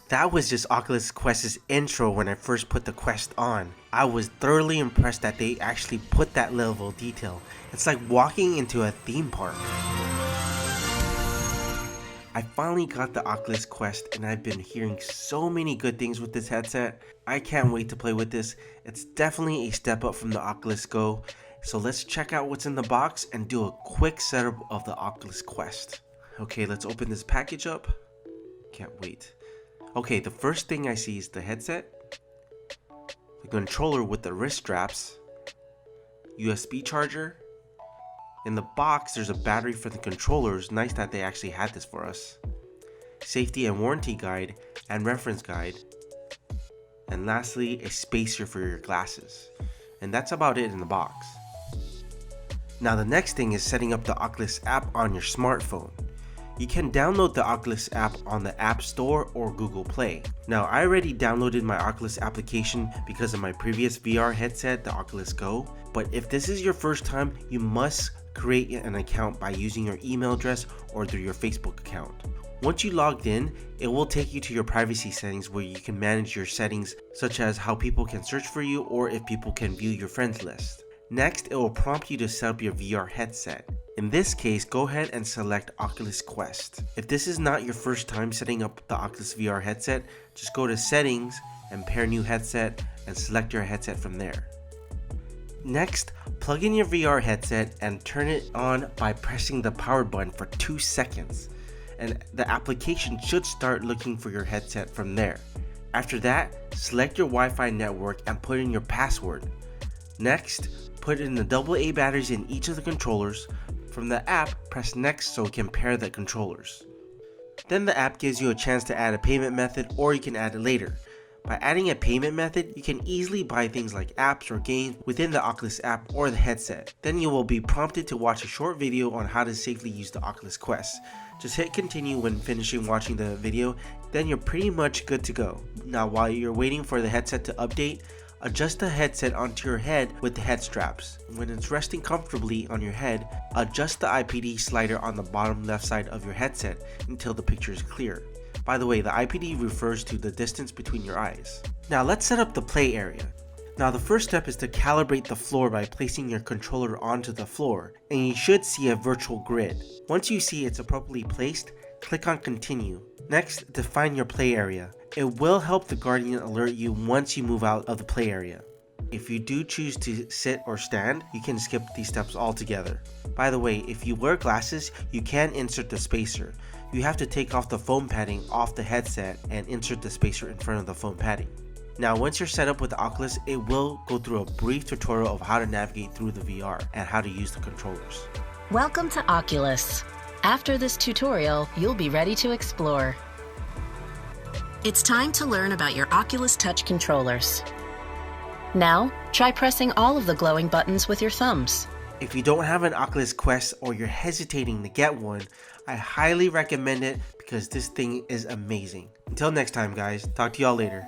That was just Oculus Quest's intro when I first put the Quest on. I was thoroughly impressed that they actually put that level of detail. It's like walking into a theme park. I finally got the Oculus Quest and I've been hearing so many good things with this headset. I can't wait to play with this. It's definitely a step up from the Oculus Go. So let's check out what's in the box and do a quick setup of the Oculus Quest. Okay, let's open this package up. Can't wait. Okay, the first thing I see is the headset, the controller with the wrist straps, USB charger. In the box, there's a battery for the controllers. Nice that they actually had this for us. Safety and warranty guide and reference guide. And lastly, a spacer for your glasses. And that's about it in the box. Now the next thing is setting up the Oculus app on your smartphone. You can download the Oculus app on the App Store or Google Play. Now I already downloaded my Oculus application because of my previous VR headset, the Oculus Go. But if this is your first time, you must create an account by using your email address or through your Facebook account. Once you logged in, it will take you to your privacy settings where you can manage your settings such as how people can search for you or if people can view your friends list. Next, it will prompt you to set up your VR headset. In this case, go ahead and select Oculus Quest. If this is not your first time setting up the Oculus VR headset, just go to Settings and pair new headset and select your headset from there. Next, plug in your VR headset and turn it on by pressing the power button for 2 seconds. And the application should start looking for your headset from there. After that, select your Wi-Fi network and put in your password. Next, put in the AA batteries in each of the controllers. From the app, press next so it can pair the controllers. Then the app gives you a chance to add a payment method or you can add it later. By adding a payment method, you can easily buy things like apps or games within the Oculus app or the headset. Then you will be prompted to watch a short video on how to safely use the Oculus Quest. Just hit continue when finishing watching the video, then you're pretty much good to go. Now while you're waiting for the headset to update, adjust the headset onto your head with the head straps. When it's resting comfortably on your head, adjust the IPD slider on the bottom left side of your headset until the picture is clear. By the way, the IPD refers to the distance between your eyes. Now let's set up the play area. Now the first step is to calibrate the floor by placing your controller onto the floor, and you should see a virtual grid. Once you see it's appropriately placed, click on continue. Next, define your play area. It will help the Guardian alert you once you move out of the play area. If you do choose to sit or stand, you can skip these steps altogether. By the way, if you wear glasses, you can insert the spacer. You have to take off the foam padding off the headset and insert the spacer in front of the foam padding. Now once you're set up with the Oculus, it will go through a brief tutorial of how to navigate through the VR and how to use the controllers. Welcome to Oculus. After this tutorial, you'll be ready to explore. It's time to learn about your Oculus Touch controllers. Now, try pressing all of the glowing buttons with your thumbs. If you don't have an Oculus Quest or you're hesitating to get one, I highly recommend it because this thing is amazing. Until next time guys, talk to y'all later.